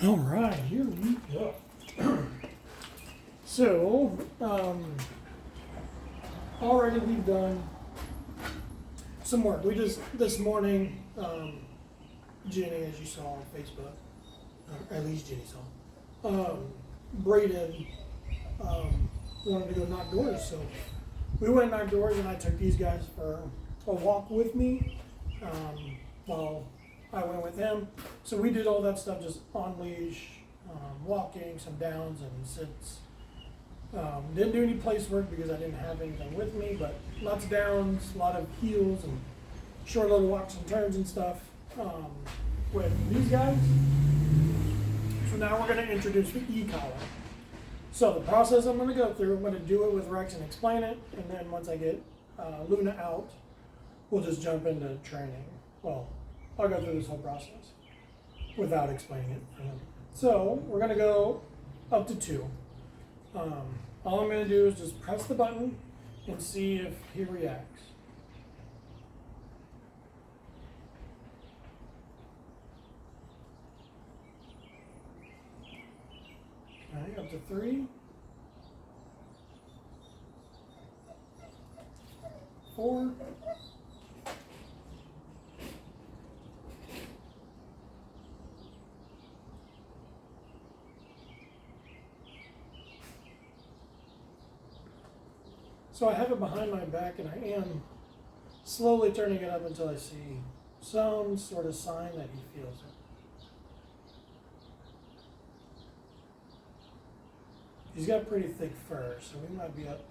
All right, here we go. So, already we've done some work. We just, this morning, Jenny, as you saw on Facebook, or at least Jenny saw, Braden wanted to go knock doors. So we went and knocked doors, and I took these guys for a walk with me while I went with him. So we did all that stuff just on leash, walking, some downs and sits. Didn't do any place work because I didn't have anything with me, but lots of downs, a lot of heels and short little walks and turns and stuff with these guys. So now we're going to introduce the e-collar. So the process I'm going to go through, I'm going to do it with Rex and explain it, and then once I get Luna out, we'll just jump into training. Well, I'll go through this whole process without explaining it for him. So we're going to go up to 2. All I'm going to do is just press the button and see if he reacts. All right, up to 3, 4, 'So I have it behind my back, and I am slowly turning it up until I see some sort of sign that he feels it. He's got pretty thick fur, so we might be up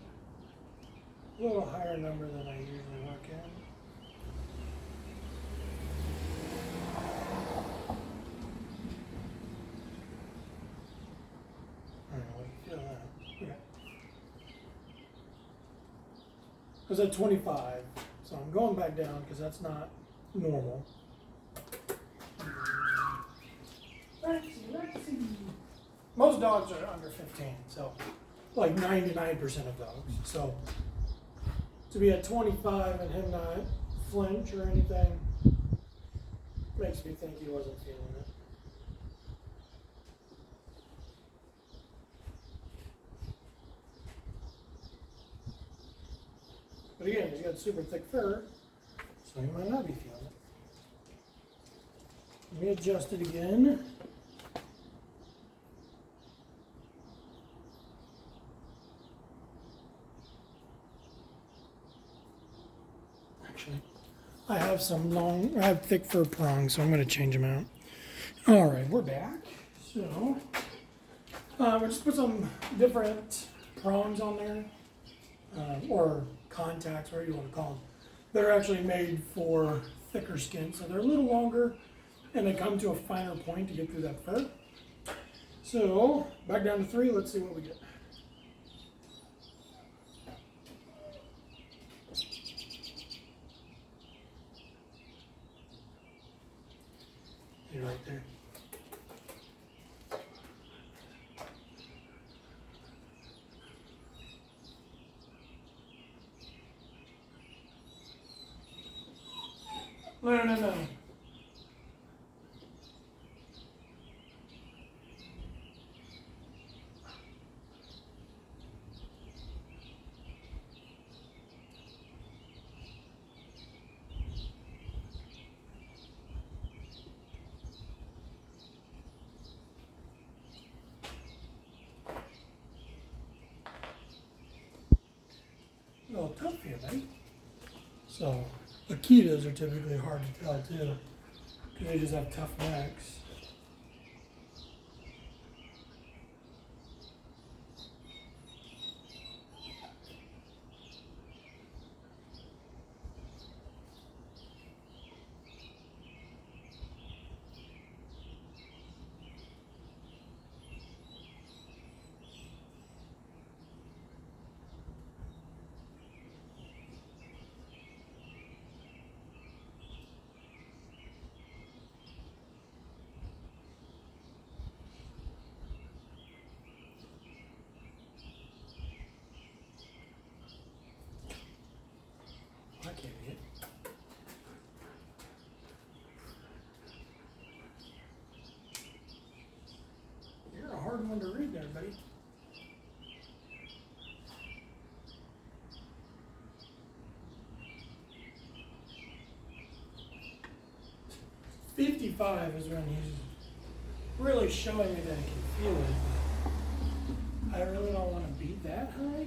a little higher number than I usually work in. I don't know, what do you feel that? Okay. I was at 25, so I'm going back down because that's not normal. Let's see. Most dogs are under 15, so like 99% of dogs. So to be at 25 and him not flinch or anything makes me think he wasn't feeling it. But again, he's got super thick fur, so he might not be feeling it. Let me adjust it again. Actually, I have thick fur prongs, so I'm going to change them out. All right, we're back. So, we'll just put some different prongs on there, or contacts, whatever you want to call them. They're actually made for thicker skin, so they're a little longer, and they come to a finer point to get through that fur. So, back down to 3, let's see what we get. You're right there. No. A little tough here, mate. So, Akitas are typically hard to tell too, because they just have tough necks. hard one to read there, buddy. "55 is when he's really showing me that he can feel it. I really don't want to be that high.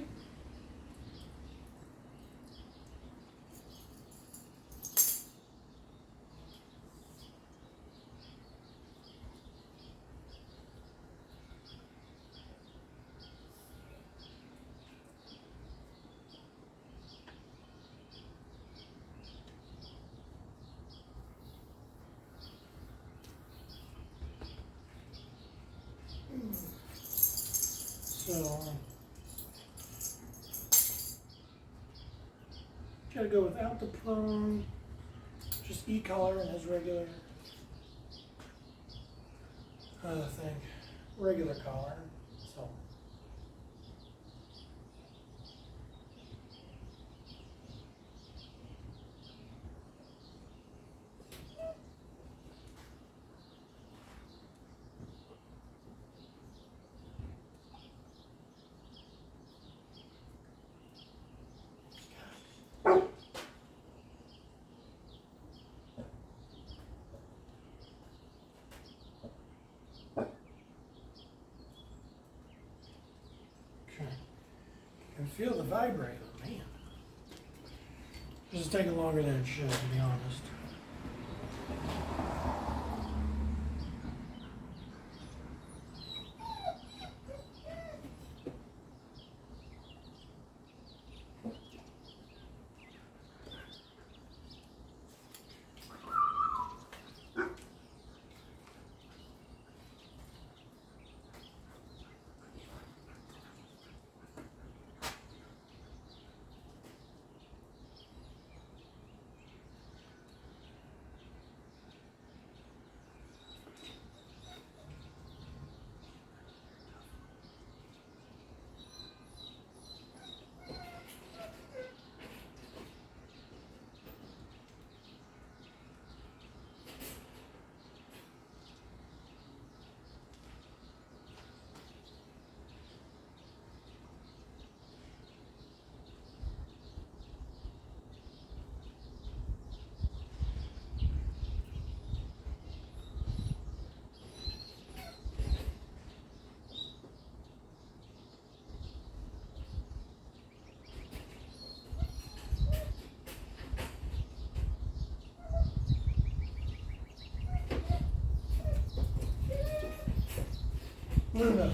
So, gotta go without the prone, just e-collar and his regular thing, regular collar. So, okay. You can feel the vibrator, man. This is taking longer than it should, to be honest. Luna.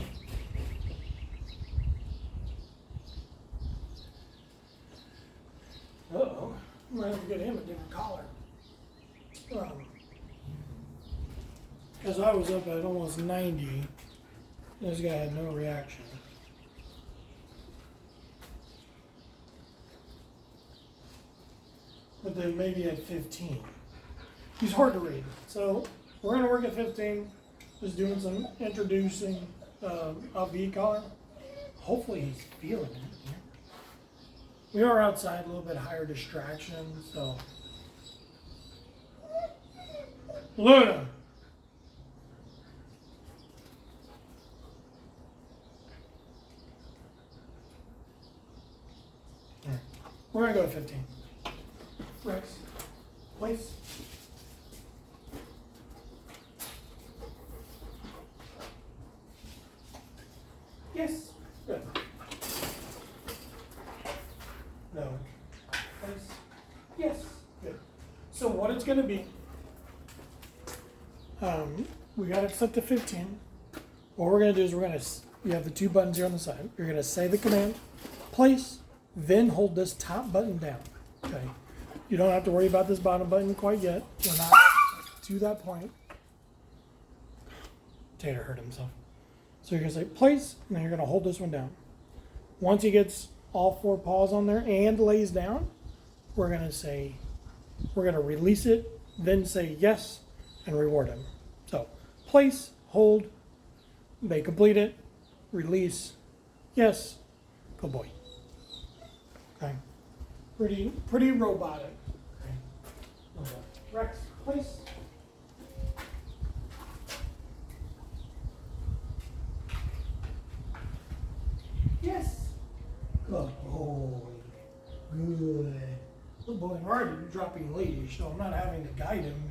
Uh-oh. I'm gonna have to get him a different collar. Because I was up at almost 90. This guy had no reaction. But then maybe at 15. He's hard to read. So we're going to work at 15. Just doing some introducing of the e-collar. Hopefully he's feeling it. Yeah. We are outside, a little bit higher distraction, so. Luna. Right. We're going to go at 15. Rex, place. Yes. Good. No. Place. Yes. Good. So what it's going to be, we got it set to 15. What we're going to do is you have the two buttons here on the side. You're going to say the command, place, then hold this top button down. Okay. You don't have to worry about this bottom button quite yet. We're not to that point. Tater hurt himself. So you're going to say place, and then you're going to hold this one down. Once he gets all four paws on there and lays down, we're going to release it, then say yes, and reward him. So place, hold, they complete it, release, yes, good boy. Okay. Pretty robotic. Okay. Rex, place. we're already dropping leash, so I'm not having to guide him.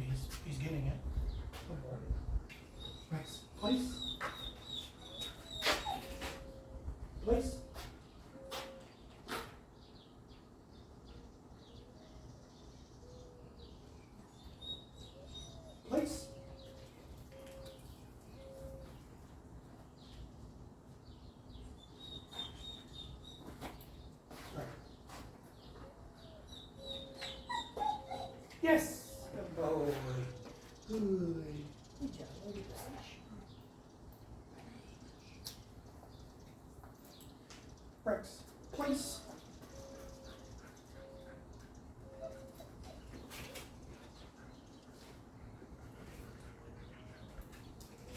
He's getting it. Rex, place. Place. Place. Right. Yes. Good boy. Good. Good job. Look at that. Rex, place.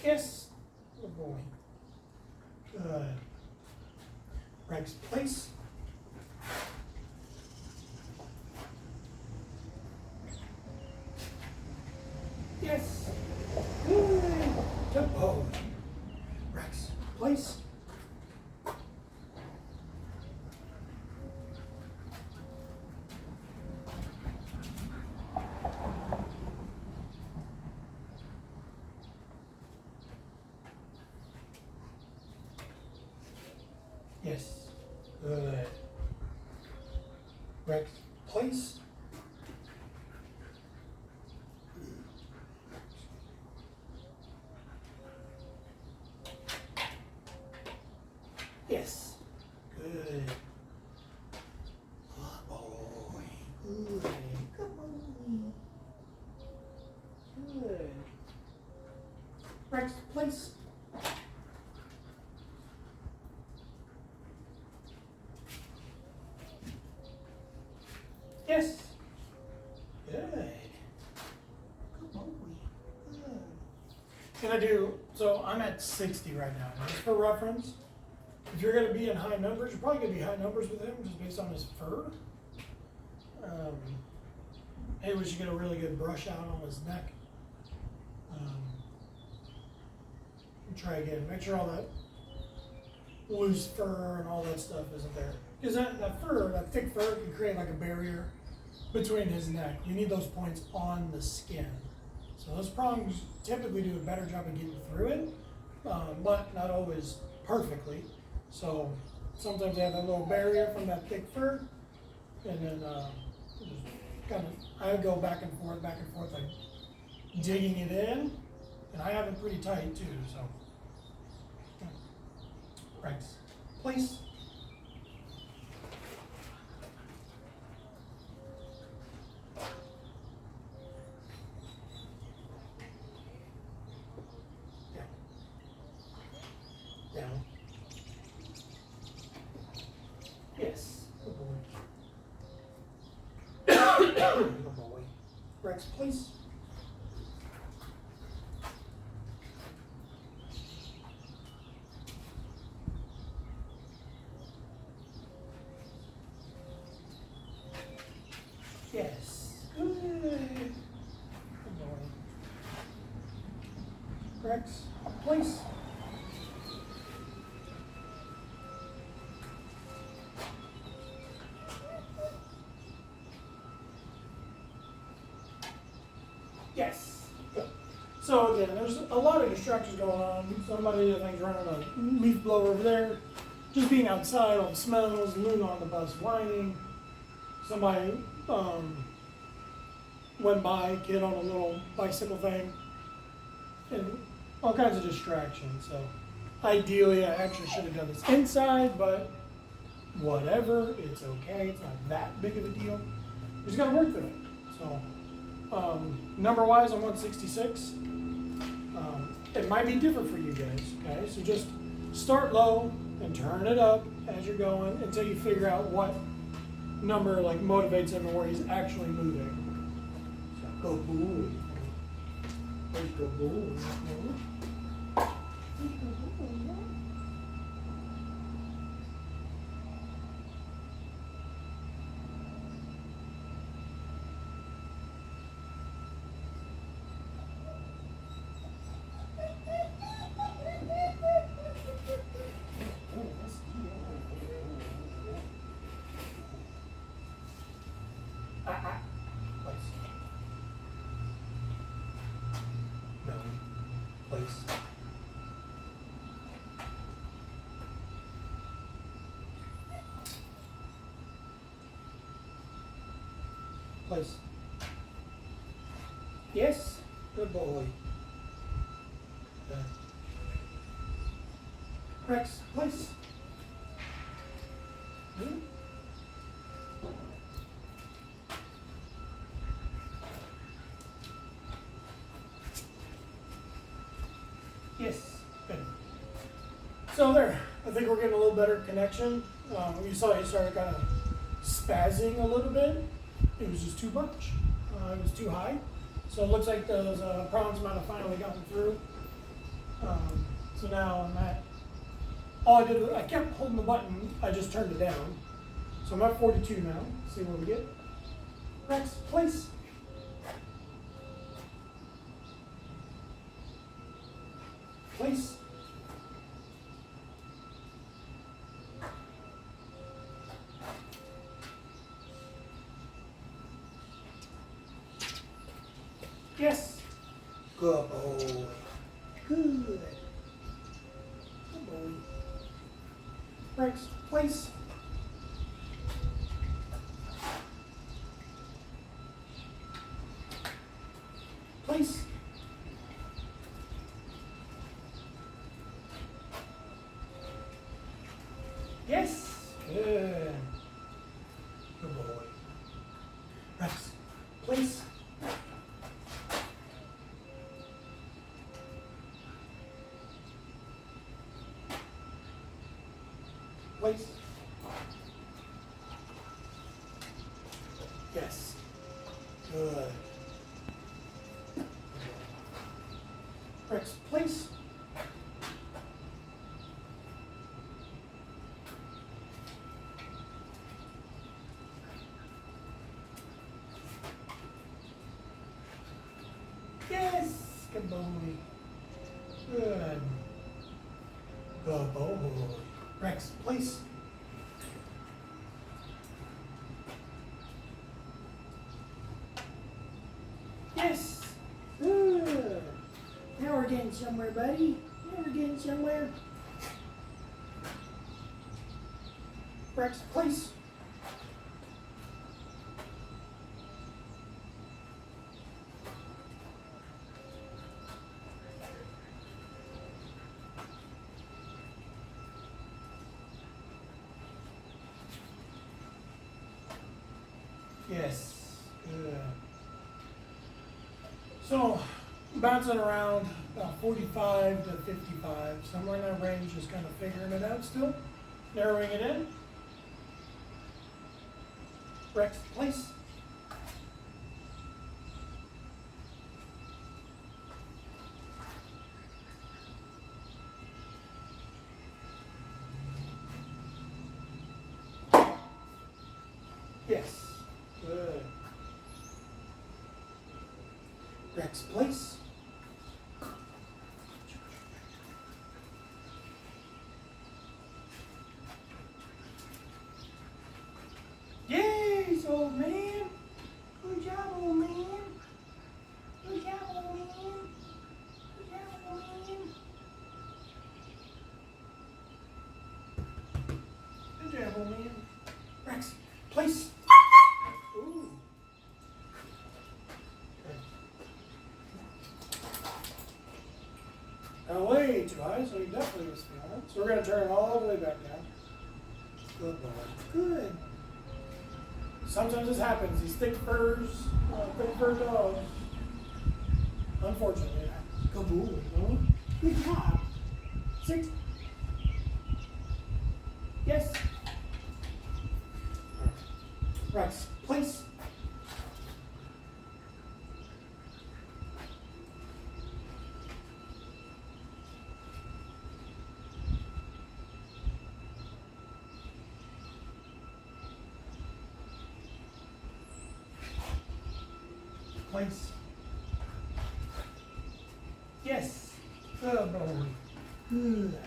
Yes. Good boy. Good. Rex, place. Yes. Good. Good boy. Rex, place. Yes. Good. Rex, place. Yes. Good. Good boy. Good. Come on. Good. Rex, place. Yes. Good. Good boy. Good. And I do, so I'm at 60 right now. Just for reference, if you're going to be in high numbers, you're probably going to be high numbers with him just based on his fur. Maybe we should get a really good brush out on his neck. Try again. Make sure all that loose fur and all that stuff isn't there. Because that fur, that thick fur, can create like a barrier between his neck. You need those points on the skin. So those prongs typically do a better job of getting through it, but not always perfectly. So sometimes they have that little barrier from that thick fur, and then just kind of, I would go back and forth, like digging it in, and I have it pretty tight too. So, right, place. Down. Yes. Good boy. Good boy. Rex, please. Yes. Good. Good boy. Rex, please. Yes. Good. So again, there's a lot of distractions going on. Somebody, I think, is running a leaf blower over there. Just being outside, all the smells, Luna on the bus whining. Somebody went by, kid on a little bicycle thing. And all kinds of distractions. So ideally, I actually should have done this inside, but whatever, it's okay. It's not that big of a deal. We just got to work through it. So. Number-wise, I'm 166. It might be different for you guys, okay? So just start low and turn it up as you're going until you figure out what number like motivates him and where he's actually moving. So go boy. Go boy. Place. Yes. Good boy. Good. Rex, place. Good. Yes. Good. So there, I think we're getting a little better connection. You saw he started kind of spazzing a little bit. It was just too much. It was too high. So it looks like those prongs might have finally gotten through. So now I'm at, all I did was I kept holding the button, I just turned it down. So I'm at 42 now. See what we get. Rex, place. Place. Yes. Good boy. Good. Good boy. Rex, place. Place. Yes. Good. Good boy. Rex, place. Place. Yes. Good. Rex, place. Yes. Good boy. Good. Good boy. Rex, place. Yes. Good. Now we're getting somewhere, buddy. Now we're getting somewhere. Rex, place. Yes. Good. So, bouncing around about 45 to 55, somewhere in that range, just kind of figuring it out still. Narrowing it in. Rex, place. Yes. Good. Rex, place. Yes, old man. Good job, old man. Good job, old man. Good job, old man. Good job, old man. Rex, place. Ooh. Now way too high, so he definitely was feeling it. So we're going to turn it all the way back down. Good boy. Good. Sometimes this happens. These thick fur dogs. Unfortunately. Good boy. Huh? Good job. 6. Yes. Rex, place. Place. Yes. Good boy. Good.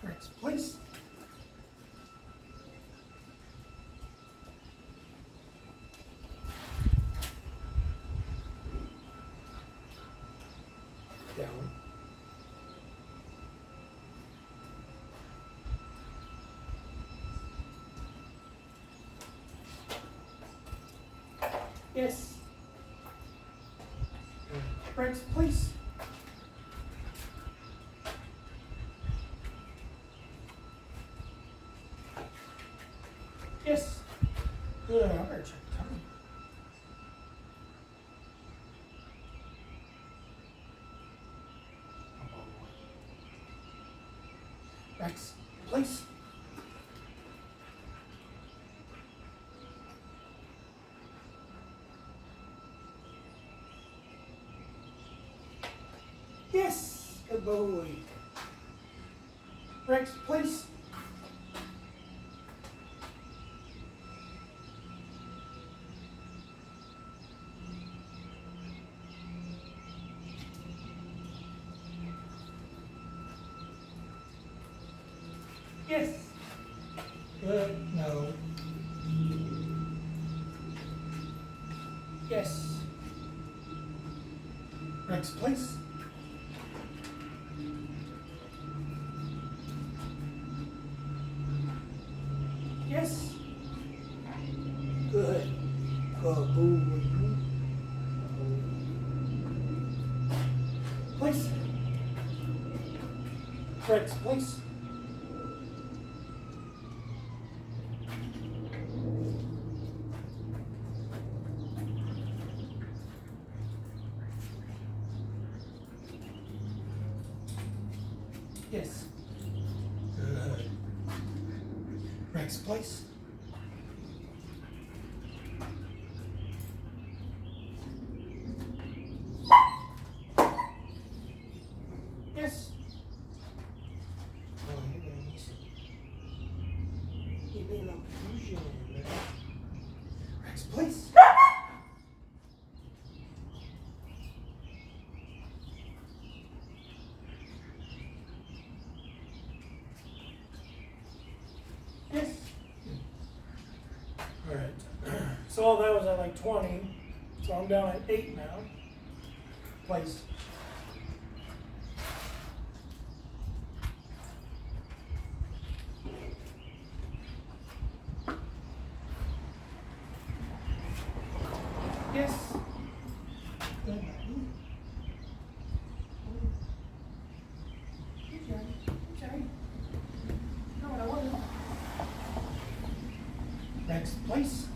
Rex, place. Yes. Rex, please. Yes. Good. I better check the time. Rex, please. Yes. Good boy. Rex, please. Yes. Good. No. Yes. Rex, please. Yes. Good. Good boy. Please. Rex, please. Yes. Good. Rex, please. Yes. Oh, you're gonna need some. You're being a fusion. Rex, please. Yes. All right. So all that was at like 20. So I'm down at 8 now. Place. Yes. Good. Okay. No, I wasn't. Next place.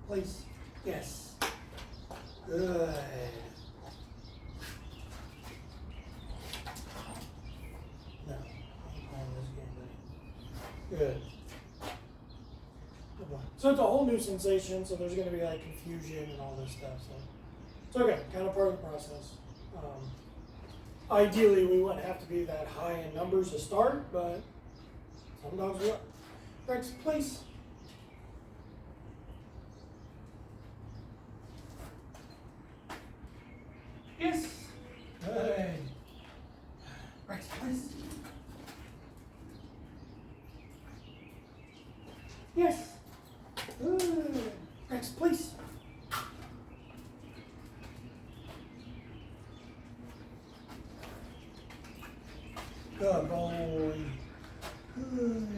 Place. Yes. Good. No, I ain't playing this game, buddy. Good. Good boy. So it's a whole new sensation, so there's going to be like confusion and all this stuff. So it's okay, kind of part of the process. Ideally, we wouldn't have to be that high in numbers to start, but some dogs will. Rex, please. Yes. Good. Rex, please. Yes. Good. Rex, please. Good boy. Good.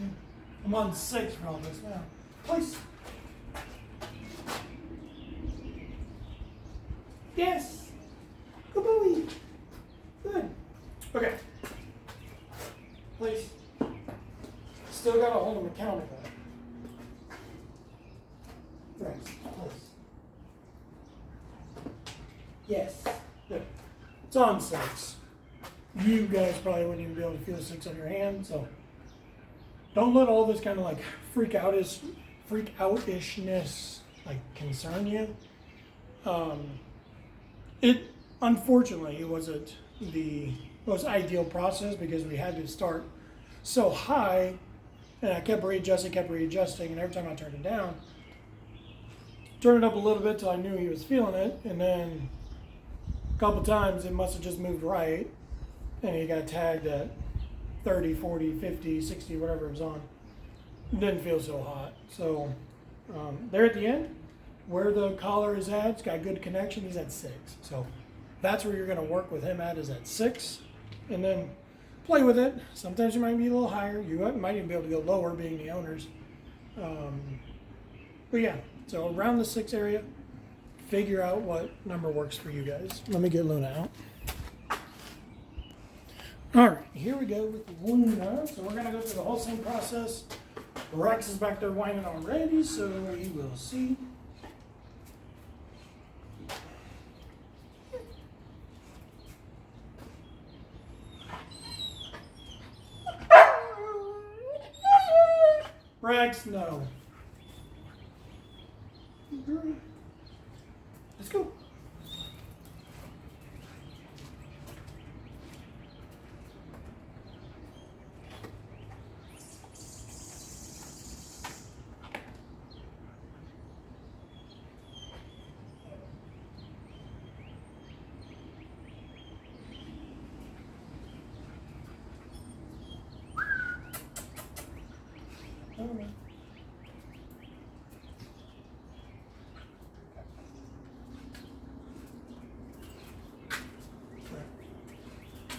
I'm on 6 for all this now. Please. Yes. Good boy. Good. Okay. Please. Still got to hold him accountable. Rex, please. Yes. Good. It's on 6. You guys probably wouldn't even be able to feel 6 on your hand, so don't let all this kind of like freak outishness like concern you. It unfortunately it wasn't the most ideal process because we had to start so high, and I kept readjusting, and every time I turned it down, turned it up a little bit till I knew he was feeling it, and then a couple times it must have just moved right. And he got tagged at 30, 40, 50, 60, whatever it was on. It didn't feel so hot. So there at the end, where the collar is at, it's got good connection. He's at 6. So That's where you're going to work with him at, is at 6, and then play with it. Sometimes you might be a little higher. You might even be able to go lower, being the owners. But yeah, so around the 6 area, figure out what number works for you guys. Let me get Luna out. All right, here we go with Luna. So we're going to go through the whole same process. Rex is back there whining already, so we will see. Rex, no. Let's go.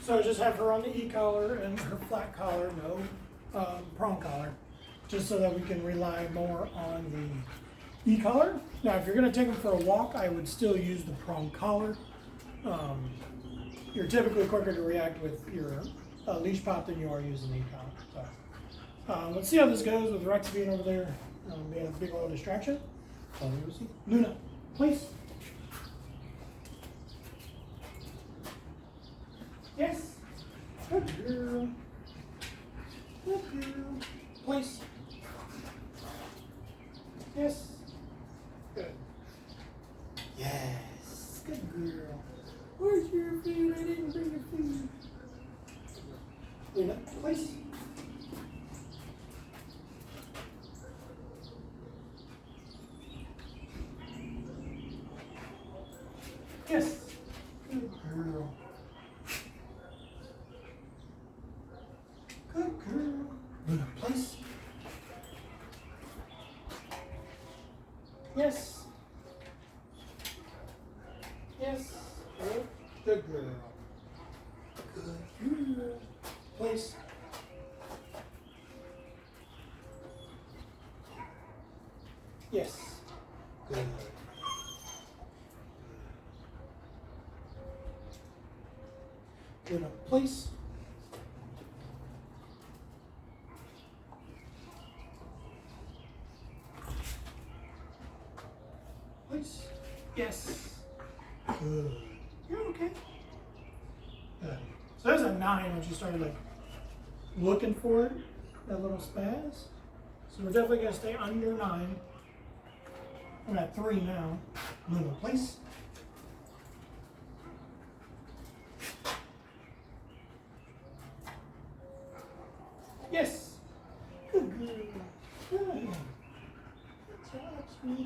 So I just have her on the e-collar and her flat collar, no prong collar, just so that we can rely more on the e-collar. Now, if you're going to take them for a walk, I would still use the prong collar. You're typically quicker to react with your leash pop than you are using the e-collar. So, let's see how this goes with Rex being over there, being a big old distraction. So we'll see. Luna, please. Yes. Good girl. Good girl. Place. Yes. Good. Yes. Good girl. Where's your food? I didn't bring your food. Luna, place. Yes. Good girl. Good girl. Luna, place. Yes. Yes. Good girl. Good girl. Place. Yes. Good. Luna, place. Place. Yes. Good. You're okay. Good. So there's a 9 when she started like looking for it, that little spaz. So we're definitely gonna stay under 9. I'm at 3 now. Luna, place. Yes. Good girl. Good. Good job, sweetie.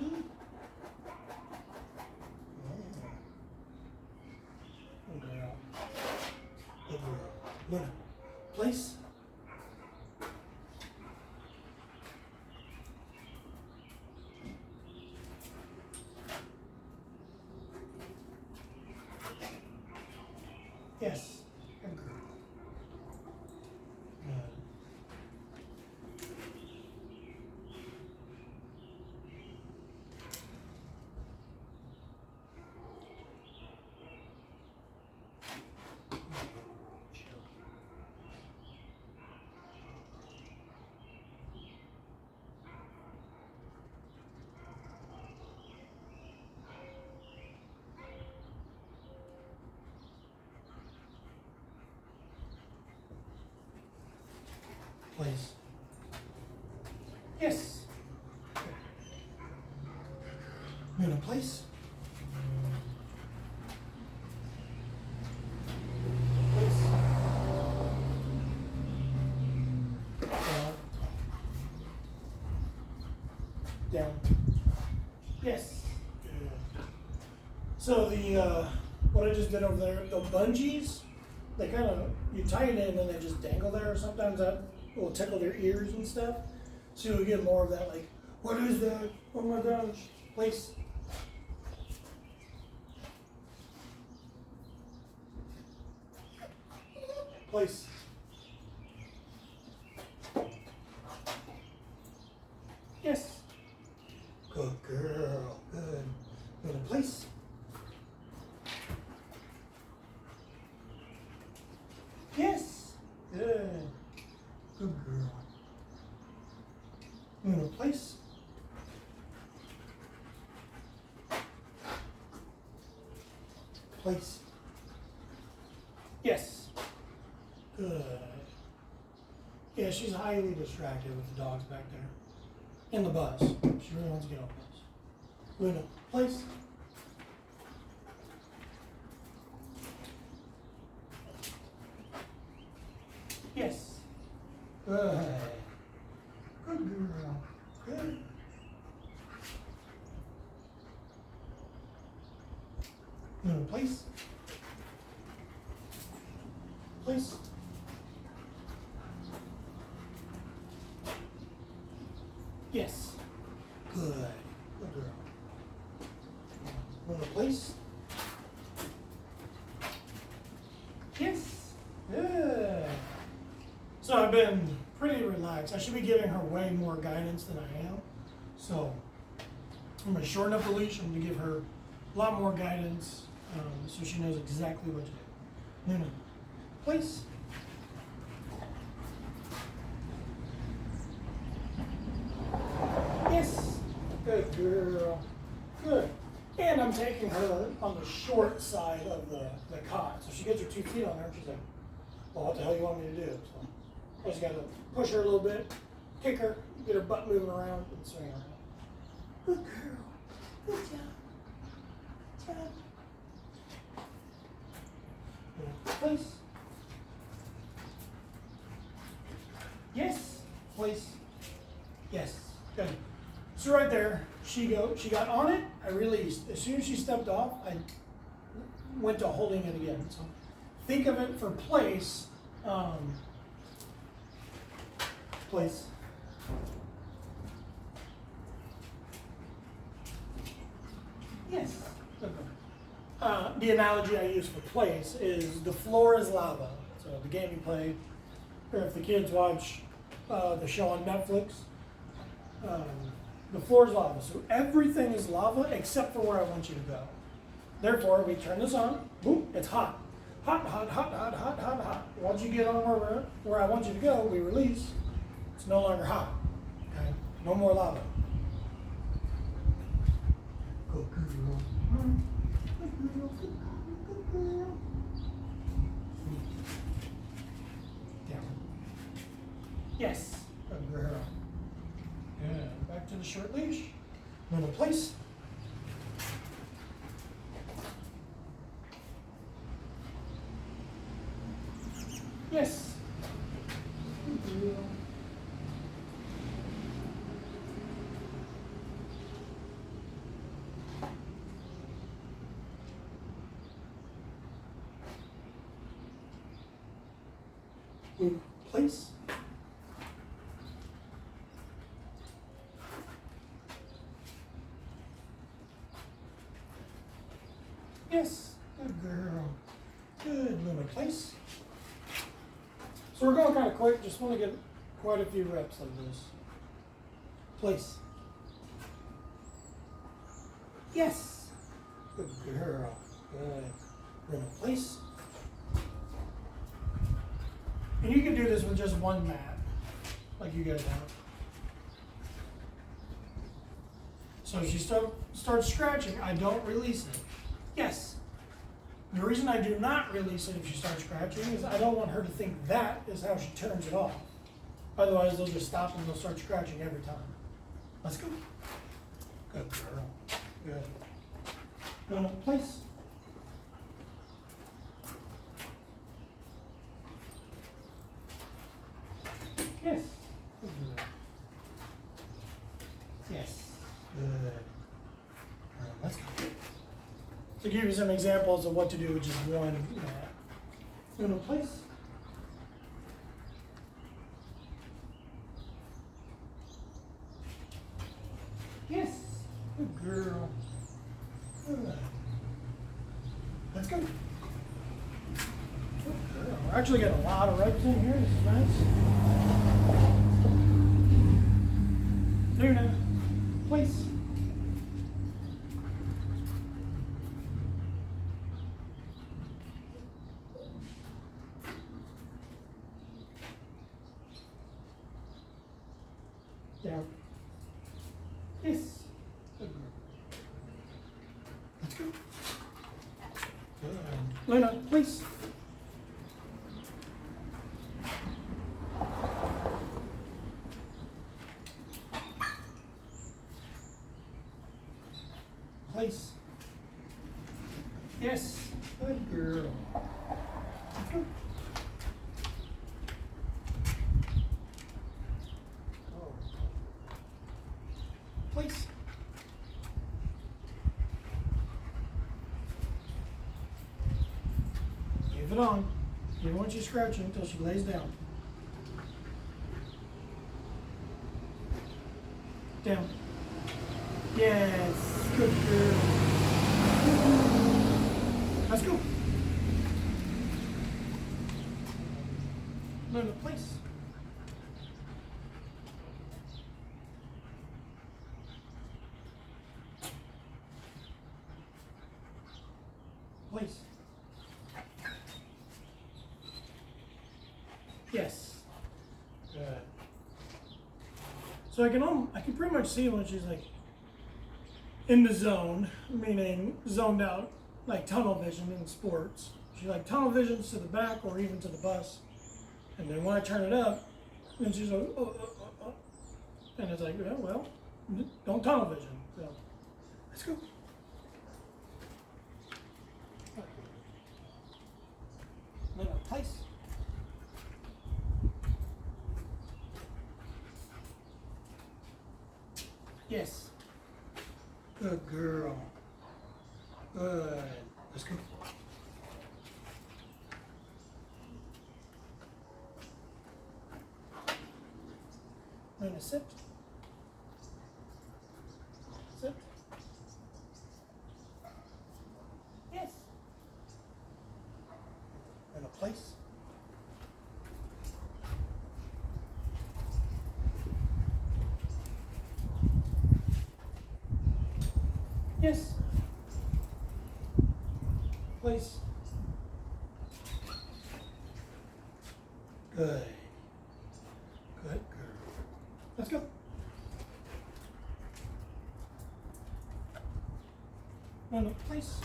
Good girl. Good girl. Luna, place. Yes. Good girl. Good. Place. Yes. Luna, place. Place. Down. Down. Yes. Good. So the what I just did over there, the bungees, they kind of, you tie it in and they just dangle there. Sometimes that will tickle their ears and stuff. So you'll get more of that, like, what is that? Oh my gosh. Place. Place. Yes. Good girl. Good. Luna, place. Yes. Good. Good girl. Luna, place. Place. Yes. Good. Yeah, she's highly distracted with the dogs back there. In the bus. She really wants to get on the bus. Luna, place. Yes. Good. Good girl. Good. Luna, place. Place. Yes. Good. Good girl. Luna, place. Yes. Good. So I've been pretty relaxed. I should be giving her way more guidance than I am. So I'm going to shorten up the leash. I'm going to give her a lot more guidance so she knows exactly what to do. Luna, place. Yes. Good girl. Good. And I'm taking her on the short side of the cot. So she gets her 2 feet on there and she's like, well, what the hell do you want me to do? So I just got to push her a little bit, kick her, get her butt moving around, and swing around. Good girl. Good job. Good job. Place. Yes. Place. Yes. Good. So right there, she got on it, I released. As soon as she stepped off, I went to holding it again. So think of it for place. Place. Yes. The analogy I use for place is the floor is lava. So the game you play, or if the kids watch the show on Netflix, the floor is lava. So everything is lava except for where I want you to go. Therefore, we turn this on, boom, it's hot. Hot, hot, hot, hot, hot, hot, hot. Once you get on where I want you to go, we release. It's no longer hot. Okay? No more lava. Go, girl. Down. Yes. Good girl. Good. Back to the short leash. Luna, place. Yes. Good girl. Luna, place. Yes. Good girl. Good. Luna, place. So we're going kind of quick. Just want to get quite a few reps of this. Place. Yes. Good girl. Good. Luna, place. And you can do this with just one mat, like you guys have. So if she starts scratching, I don't release it. Yes. The reason I do not release it if she starts scratching is I don't want her to think that is how she turns it off. Otherwise, they'll just stop and they'll start scratching every time. Let's go. Good girl. Good. Luna, place. Yes. Good girl. Yes. Good. Let's go. To give you some examples of what to do with just one mat. Luna, place. Yes. Good girl. Good. Let's go. Good girl. We're Actually got a lot of reps in here. This is nice. Luna, please. Down. Yes. Let's go. Good. Luna, please. Place. Yes. Good girl. Let's go. Oh. Place. Give it on. You don't want you scratching until she lays down. Down. Yes. Good girl. Let's go. Luna, place. Place. Yes. Good. So I can pretty much see when she's like in the zone, meaning zoned out, like tunnel vision in sports. She like tunnel visions to the back or even to the bus. And then when I turn it up, then she's like, oh. And it's like, yeah, well, don't tunnel vision. So let's go. Little place. Yes. Good girl. Good. Let's go. And a sit. Sit. Yes. And a place. Yes. Place. Good. Good girl. Let's go. And a place.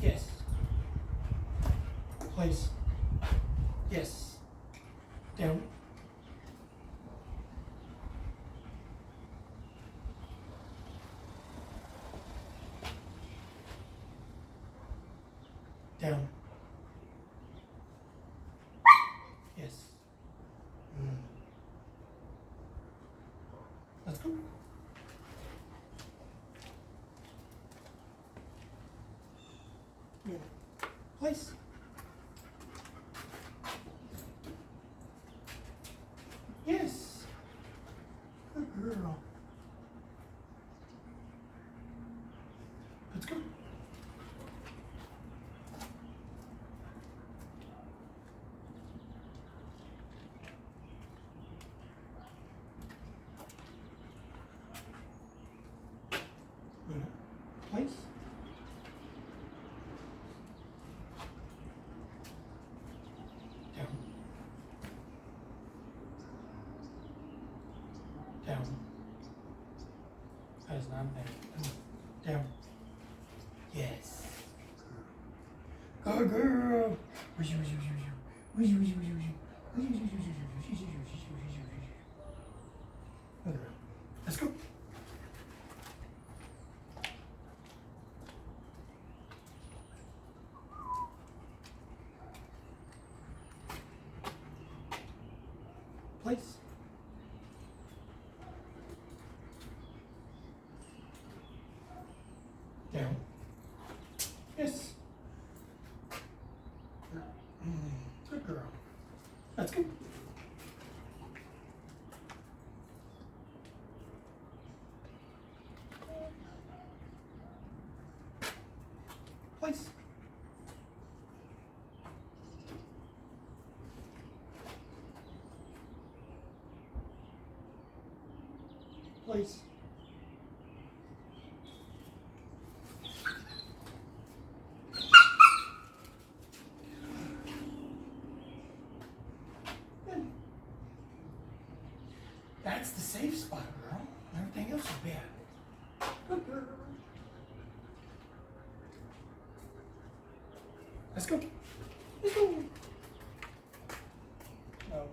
Yes. Place. Yes. Down. Down. Yes. Let's go. Place. Yes. Good girl. Let's go. Place. Down. Down. That is not bad. Down. Yes. Good girl. Let's go. Place. Down. Yes. Good girl. That's good. Place. Place. Good. That's the safe spot, girl. Everything else is bad. Good girl. Let's go. Let's go. No.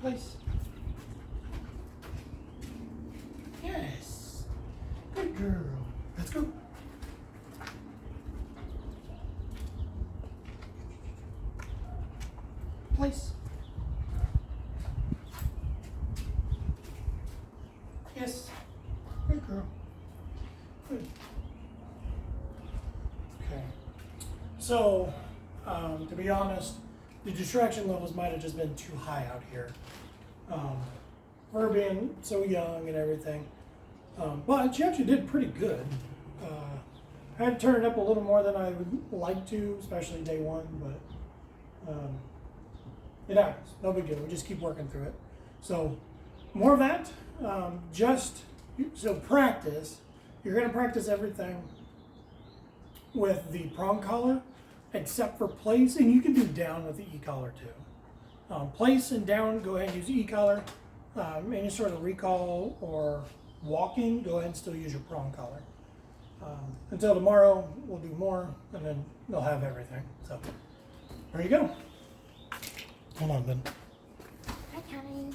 Place. Yes. Good girl. Let's go. Place. Yes. Good girl. Good. Okay. So, to be honest, the distraction levels might have just been too high out here. For her being so young and everything. But she actually did pretty good. I had to turn it up a little more than I would like to, especially day one, but it happens. No big deal. We just keep working through it. So, more of that. So practice. You're going to practice everything with the prong collar, except for place, and you can do down with the e-collar too. Place and down, go ahead and use e-collar. Any sort of recall or walking, go ahead and still use your prong collar. Until tomorrow, we'll do more, and then they'll have everything. So there you go. Hold on, Ben. Hi, Connie.